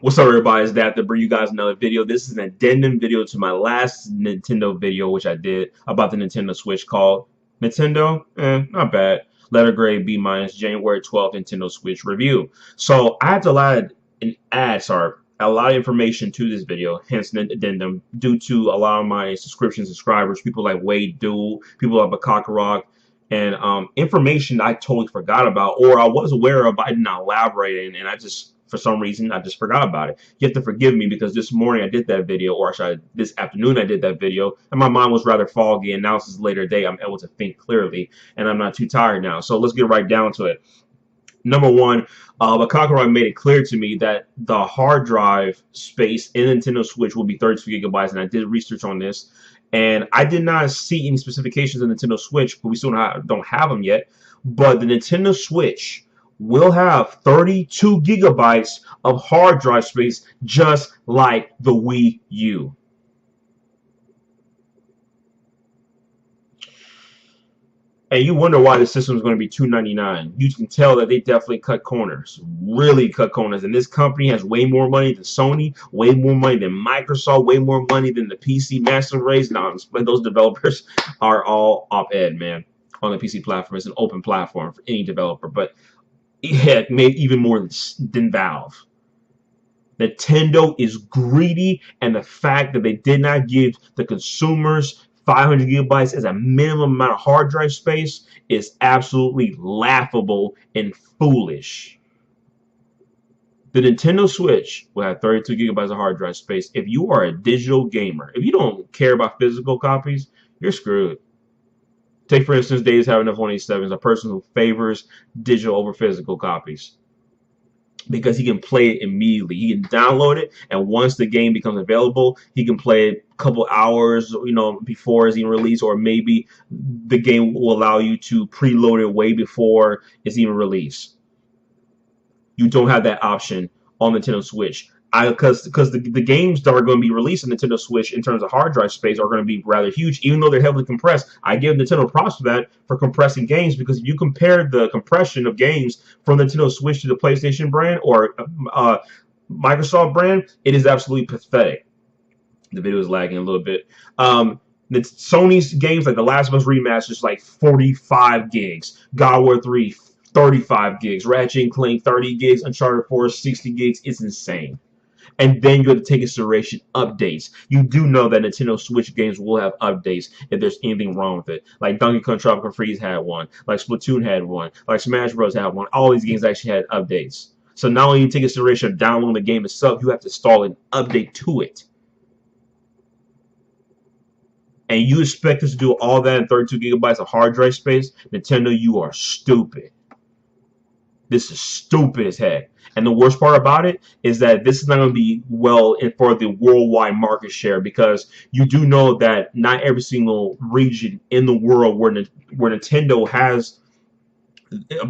What's up, everybody? It's that to bring you guys another video. This is an addendum video to my last Nintendo video, which I did about the Nintendo Switch called Nintendo, not bad. Letter grade B minus, January 12th Nintendo Switch review. So I had to a lot of information to this video, hence an addendum, due to a lot of my subscribers, people like Wade Duel, people like Bakakarok, and information I totally forgot about, or I was aware of, but I did not elaborate, and I just, for some reason, I just forgot about it. You have to forgive me because this morning I did that video, or this afternoon I did that video, and my mind was rather foggy, and now it's a later day. I'm able to think clearly, and I'm not too tired now. So let's get right down to it. Number one, Bakakarok made it clear to me that the hard drive space in Nintendo Switch will be 32 gigabytes, and I did research on this. And I did not see any specifications in Nintendo Switch, but we still don't have them yet. But the Nintendo Switch will have 32 gigabytes of hard drive space, just like the Wii U. And you wonder why the system is going to be $299. You can tell that they definitely cut corners, really cut corners. And this company has way more money than Sony, way more money than Microsoft, way more money than the PC master race. Now, those developers are all op-ed, man, on the PC platform. It's an open platform for any developer, but it made even more than Valve. Nintendo is greedy, and the fact that they did not give the consumers 500 gigabytes as a minimum amount of hard drive space is absolutely laughable and foolish. The Nintendo Switch will have 32 gigabytes of hard drive space. If you are a digital gamer, if you don't care about physical copies, you're screwed. Take, for instance, Dave's having enough 187 is a person who favors digital over physical copies, because he can play it immediately. He can download it, and once the game becomes available, he can play it a couple hours, before it's even released, or maybe the game will allow you to preload it way before it's even released. You don't have that option on Nintendo Switch. Because the games that are going to be released on Nintendo Switch in terms of hard drive space are going to be rather huge, even though they're heavily compressed. I give Nintendo props for that, for compressing games, because if you compare the compression of games from the Nintendo Switch to the PlayStation brand or Microsoft brand, it is absolutely pathetic. The video is lagging a little bit. Sony's games like The Last of Us Remastered is like 45 gigs, God of War 3 35 gigs, Ratchet & Clank 30 gigs, Uncharted 4 60 gigs. It's insane. And then you have to take into consideration updates. You do know that Nintendo Switch games will have updates if there's anything wrong with it. Like Donkey Kong Tropical Freeze had one. Like Splatoon had one. Like Smash Bros. Had one. All these games actually had updates. So not only you take into consideration of downloading the game itself, you have to install an update to it. And you expect us to do all that in 32 gigabytes of hard drive space? Nintendo, you are stupid. This is stupid as heck. And the worst part about it is that this is not going to be well for the worldwide market share, because you do know that not every single region in the world where Nintendo has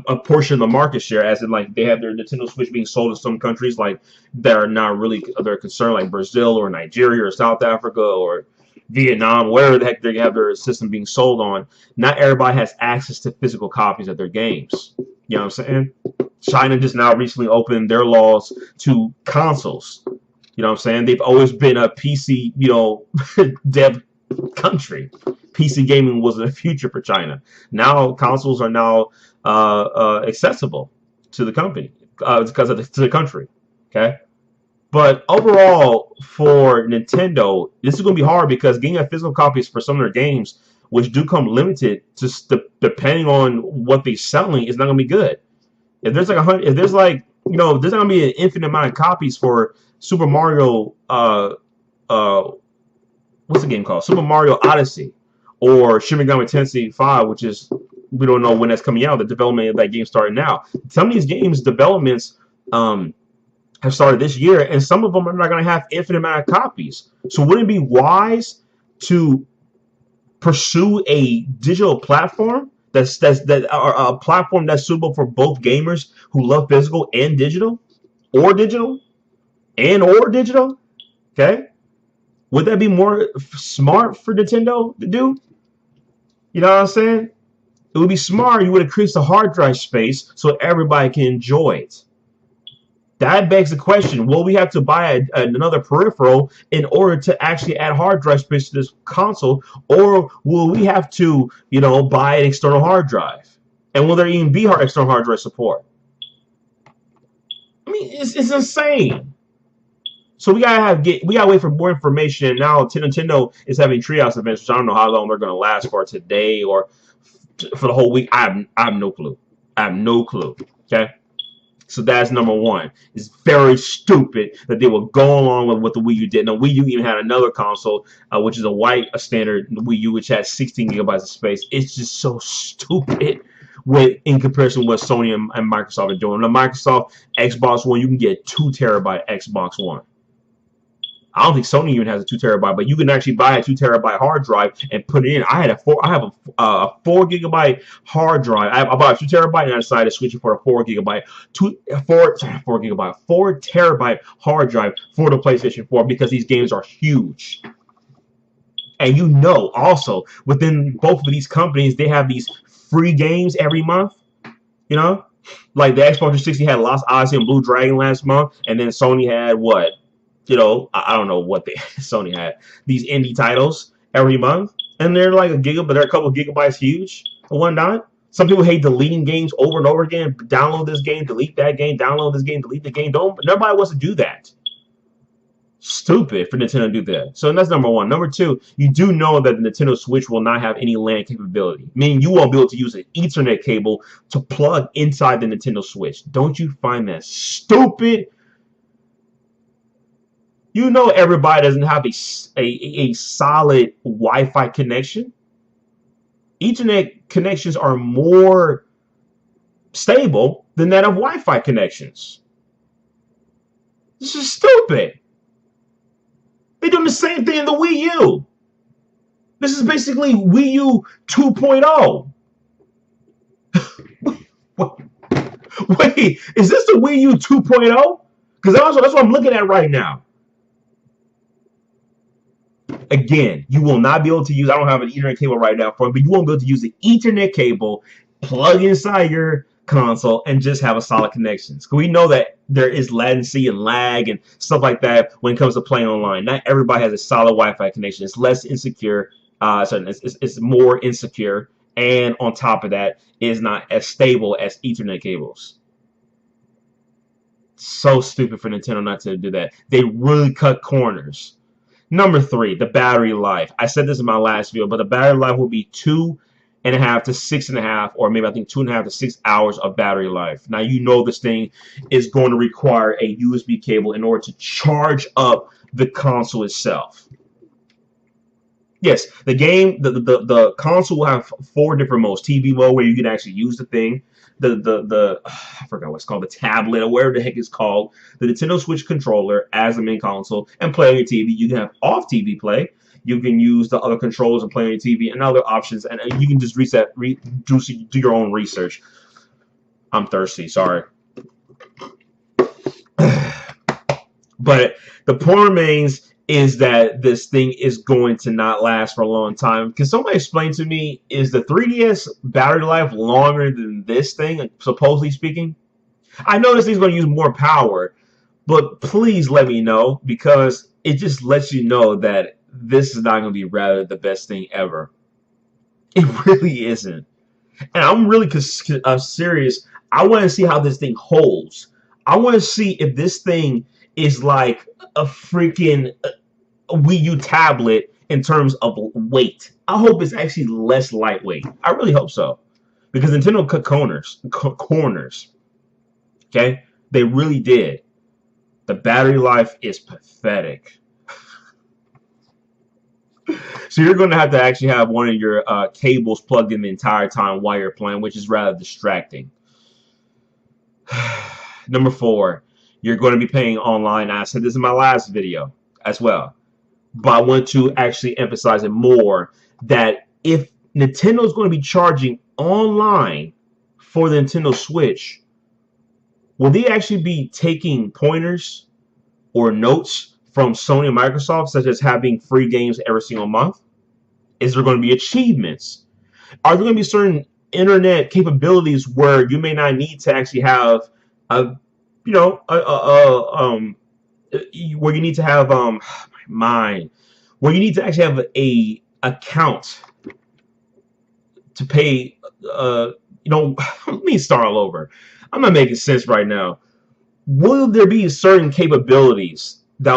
a portion of the market share, as in like they have their Nintendo Switch being sold in some countries like that are not really they're concerned, like Brazil or Nigeria or South Africa or Vietnam, wherever the heck they have their system being sold on. Not everybody has access to physical copies of their games. You know what I'm saying? China just now recently opened their laws to consoles. You know what I'm saying? They've always been a PC, dev country. PC gaming was the future for China. Now consoles are now accessible to the company because of to the country. Okay. But overall, for Nintendo, this is going to be hard, because getting a physical copies for some of their games, which do come limited, just depending on what they're selling, is not going to be good. If there's like there's not going to be an infinite amount of copies for Super Mario, what's the game called? Super Mario Odyssey, or Shin Megami Tensei 5, which is, we don't know when that's coming out. The development of that game started now. Some of these games developments have started this year, and some of them are not going to have infinite amount of copies. So wouldn't it be wise to pursue a digital platform a platform that's suitable for both gamers who love physical and digital, or digital? Okay, would that be more smart for Nintendo to do? You know what I'm saying? It would be smart. You would increase the hard drive space so everybody can enjoy it. That begs the question, will we have to buy another peripheral in order to actually add hard drive space to this console, or will we have to, buy an external hard drive? And will there even be external hard drive support? I mean, it's insane. So we gotta wait for more information. And now Nintendo is having Treehouse events, which I don't know how long they're gonna last for, today or for the whole week. I have no clue. I have no clue. Okay. So that's number one. It's very stupid that they will go along with what the Wii U did. Now, Wii U even had another console, which is a standard Wii U, which has 16 gigabytes of space. It's just so stupid in comparison to what Sony and Microsoft are doing. The Microsoft Xbox One, you can get 2 terabyte Xbox One. I don't think Sony even has a 2 terabyte, but you can actually buy a 2 terabyte hard drive and put it in. I have a 4 gigabyte hard drive. I bought a 2 terabyte and I decided to switch it for a 4 terabyte hard drive for the PlayStation 4 because these games are huge. And also within both of these companies, they have these free games every month. Like the Xbox 360 had Lost Odyssey and Blue Dragon last month, and then Sony had what? I don't know what Sony had. These indie titles every month, and they're like they're a couple of gigabytes huge and whatnot. Some people hate deleting games over and over again. Download this game, delete that game, download this game, delete the game. Nobody wants to do that. Stupid for Nintendo to do that. So that's number one. Number two, you do know that the Nintendo Switch will not have any LAN capability, meaning you won't be able to use an Ethernet cable to plug inside the Nintendo Switch. Don't you find that stupid? Everybody doesn't have a solid Wi-Fi connection. Ethernet connections are more stable than that of Wi-Fi connections. This is stupid. They're doing the same thing in the Wii U. This is basically Wii U 2.0. Wait, is this the Wii U 2.0? Because that's what I'm looking at right now. Again, you will not be able to use, I don't have an Ethernet cable right now for it, but you won't be able to use the Ethernet cable, plug inside your console, and just have a solid connection. So we know that there is latency and lag and stuff like that when it comes to playing online. Not everybody has a solid Wi-Fi connection. It's less insecure. It's more insecure. And on top of that, it is not as stable as Ethernet cables. So stupid for Nintendo not to do that. They really cut corners. Number three, the battery life. I said this in my last video, but the battery life will be 2.5 to 6.5, or maybe I think 2.5 to 6 hours of battery life. Now this thing is going to require a USB cable in order to charge up the console itself. Yes, the console will have 4 different modes. TV mode, where you can actually use the thing. I forgot what's called, the tablet or whatever the heck it's called. The Nintendo Switch controller as the main console, and play on your TV. You can have off TV play. You can use the other controls and play on your TV and other options, and you can just do your own research. I'm thirsty, sorry. But the point remains is that this thing is going to not last for a long time. Can somebody explain to me, is the 3DS battery life longer than this thing, supposedly speaking? I know this thing's going to use more power, but please let me know, because it just lets you know that this is not going to be rather the best thing ever. It really isn't. And I'm really serious. I want to see how this thing holds. I want to see if this thing is like a freaking Wii U tablet in terms of weight. I hope it's actually less lightweight. I really hope so. Because Nintendo cut corners. Okay? They really did. The battery life is pathetic. So you're going to have to actually have one of your cables plugged in the entire time while you're playing, which is rather distracting. Number 4, you're going to be paying online. I said this in my last video as well, but I want to actually emphasize it more, that if Nintendo is going to be charging online for the Nintendo Switch, will they actually be taking pointers or notes from Sony and Microsoft, such as having free games every single month? Is there going to be achievements? Are there going to be certain internet capabilities where you may not need to actually have a you know, where you need to have mind, where you need to actually have a account to pay. You know, let me start all over. I'm not making sense right now. Will there be certain capabilities that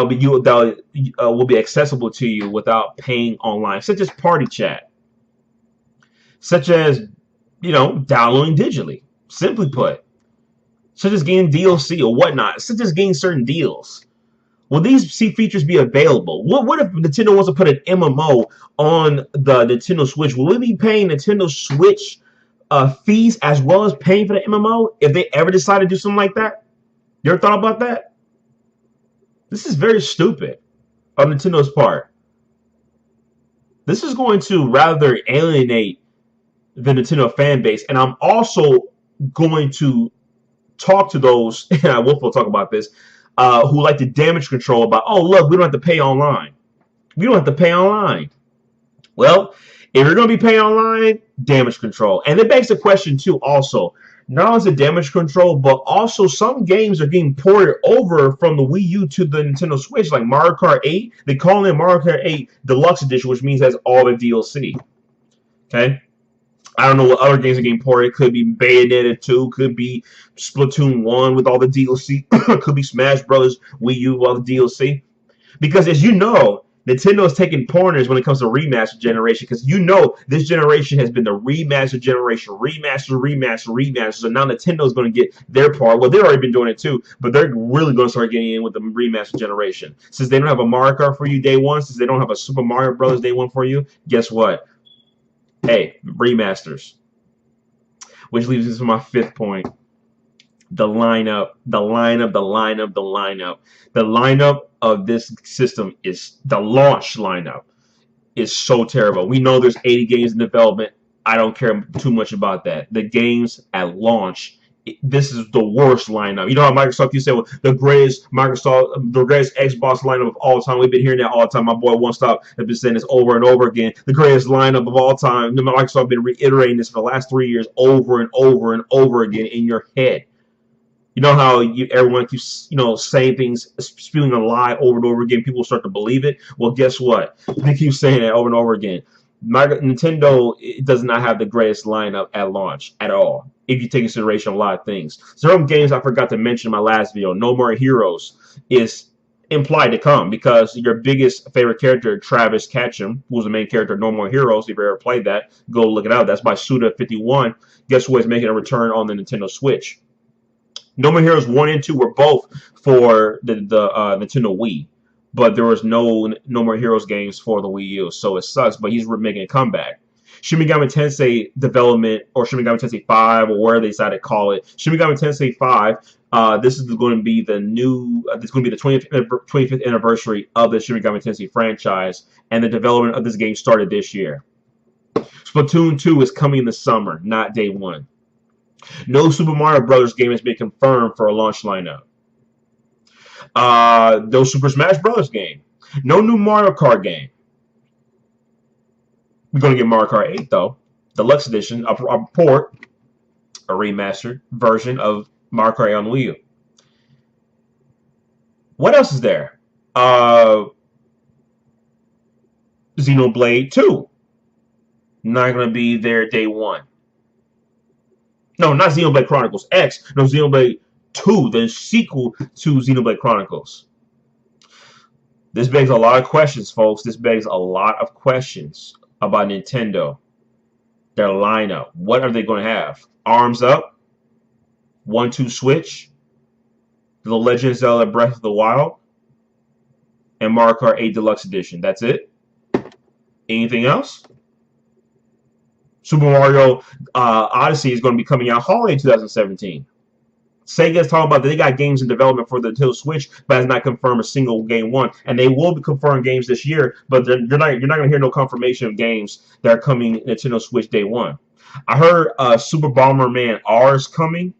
will be accessible to you without paying online, such as party chat, such as downloading digitally? Simply put, such as getting DLC or whatnot, such as getting certain deals. Will these features be available? What if Nintendo wants to put an MMO on the Nintendo Switch? Will we be paying Nintendo Switch fees as well as paying for the MMO if they ever decide to do something like that? You ever thought about that? This is very stupid on Nintendo's part. This is going to rather alienate the Nintendo fan base, and I'm also going to talk to those, and I will talk about this, who like to damage control about, oh, look, we don't have to pay online. We don't have to pay online. Well, if you're going to be paying online, damage control. And it begs the question, too, also, not only is it damage control, but also some games are getting ported over from the Wii U to the Nintendo Switch, like Mario Kart 8. They call it Mario Kart 8 Deluxe Edition, which means it has all the DLC. Okay? I don't know what other games are getting ported. It could be Bayonetta 2, could be Splatoon 1 with all the DLC, could be Smash Brothers Wii U with all the DLC. Because as you know, Nintendo is taking corners when it comes to remaster generation, because you know this generation has been the remaster generation, remaster. So now Nintendo is going to get their part. Well, they've already been doing it too, but they're really going to start getting in with the remaster generation. Since they don't have a Mario Kart for you day one, since they don't have a Super Mario Brothers day one for you, guess what? Hey, remasters. Which leads us to my fifth point. The lineup of this system is the launch lineup is so terrible. We know there's 80 games in development. I don't care too much about that. The games at launch, this is the worst lineup. You know how Microsoft used to say, well, the greatest Xbox lineup of all time. We've been hearing that all the time. My boy One Stop has been saying this over and over again. The greatest lineup of all time. Microsoft has been reiterating this for the last 3 years over and over and over again in your head. You know how everyone keeps, saying things, spewing a lie over and over again. People start to believe it. Well, guess what? They keep saying that over and over again. Nintendo does not have the greatest lineup at launch at all, if you take into consideration a lot of things. Some games I forgot to mention in my last video. No More Heroes is implied to come because your biggest favorite character, Travis Ketchum, who's the main character of No More Heroes, if you ever played that, go look it up. That's by Suda51. Guess what is making a return on the Nintendo Switch? No More Heroes 1 and 2 were both for the Nintendo Wii, but there was no More Heroes games for the Wii U, so it sucks, but he's making a comeback. Shin Megami Tensei development, or Shin Megami Tensei 5, or whatever they decided to call it. Shin Megami Tensei 5, this is going to be the new, this is going to be the 25th anniversary of the Shin Megami Tensei franchise, and the development of this game started this year. Splatoon 2 is coming in the summer, not day one. No Super Mario Brothers game has been confirmed for a launch lineup. No Super Smash Brothers game. No new Mario Kart game. We're going to get Mario Kart 8, though. Deluxe Edition, a port, a remastered version of Mario Kart 8 on the Wii U. What else is there? Xenoblade 2. Not going to be there day one. No, not Xenoblade Chronicles X. No, Xenoblade 2, the sequel to Xenoblade Chronicles. This begs a lot of questions, folks. This begs a lot of questions about Nintendo. Their lineup. What are they going to have? Arms Up? 1-2 Switch? The Legend of Zelda Breath of the Wild? And Mario Kart 8 Deluxe Edition. That's it? Anything else? Super Mario Odyssey is going to be coming out holiday 2017. Sega's talking about that they got games in development for the Nintendo Switch, but has not confirmed a single game one. And they will be confirming games this year, but you're not going to hear no confirmation of games that are coming Nintendo Switch day one. I heard Super Bomberman R is coming.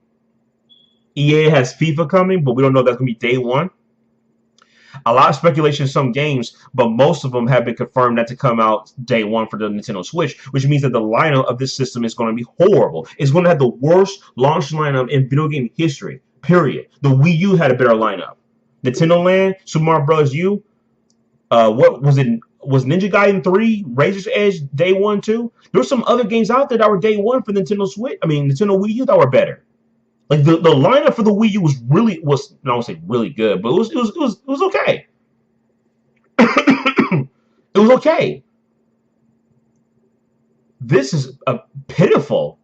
EA has FIFA coming, but we don't know if that's going to be day one. A lot of speculation in some games, but most of them have been confirmed not to come out day one for the Nintendo Switch, which means that the lineup of this system is going to be horrible. It's going to have the worst launch lineup in video game history, Period. The Wii U had a better lineup. Nintendo Land, Super Mario Bros. U. What was it? Was Ninja Gaiden 3, Razor's Edge day one too? There were some other games out there that were day one for Nintendo Switch. I mean, Nintendo Wii U that were better. Like the lineup for the Wii U was really was I don't say really good, but it was okay. It was okay. This is a pitiful.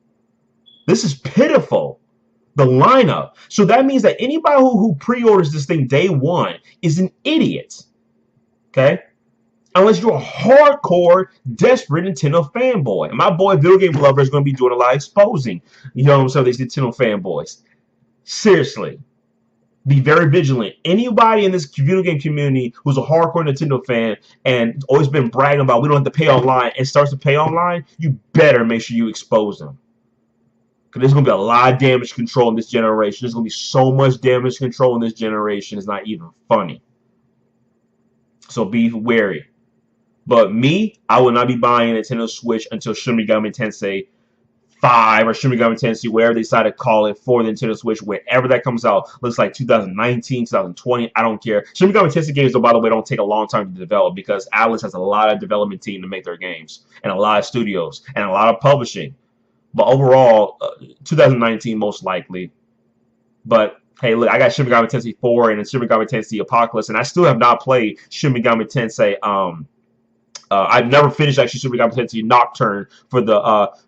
This is pitiful. The lineup. So that means that anybody who pre-orders this thing day one is an idiot. Okay? Unless you're a hardcore, desperate Nintendo fanboy. And my boy, Video Game Lover, is going to be doing a lot of exposing. You know what I'm saying? These Nintendo fanboys. Seriously. Be very vigilant. Anybody in this video game community who's a hardcore Nintendo fan and always been bragging about we don't have to pay online and starts to pay online, you better make sure you expose them. Because there's going to be a lot of damage control in this generation. There's going to be so much damage control in this generation. It's not even funny. So be wary. But me, I will not be buying a Nintendo Switch until Shin Megami Tensei 5 or Shin Megami Tensei, wherever they decide to call it for the Nintendo Switch, wherever that comes out. Looks like 2019, 2020, I don't care. Shin Megami Tensei games, though, by the way, don't take a long time to develop because Atlas has a lot of development team to make their games and a lot of studios and a lot of publishing. But overall, 2019 most likely. But hey, look, I got Shin Megami Tensei 4 and Shin Megami Tensei Apocalypse, and I still have not played Shin Megami Tensei. I've never finished actually Shin Megami Tensei Nocturne for the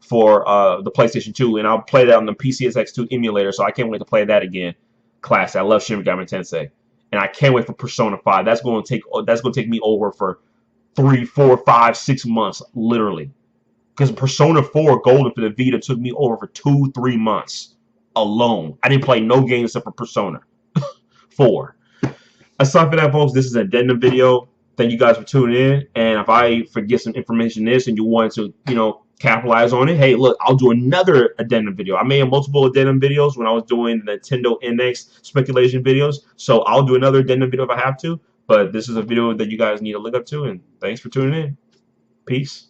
PlayStation 2, and I'll play that on the PCSX2 emulator. So I can't wait to play that again. Classic. I love Shin Megami Tensei, and I can't wait for Persona 5. That's going to take me over for 3, 4, 5, 6 months, literally. Because Persona 4 Golden for the Vita took me over for 2, 3 months alone. I didn't play no games except for Persona 4. Aside from that, folks, this is an addendum video. Thank you guys for tuning in. And if I forget some information in this and you want to, capitalize on it, hey, look, I'll do another addendum video. I made multiple addendum videos when I was doing the Nintendo NX speculation videos. So I'll do another addendum video if I have to. But this is a video that you guys need to look up to. And thanks for tuning in. Peace.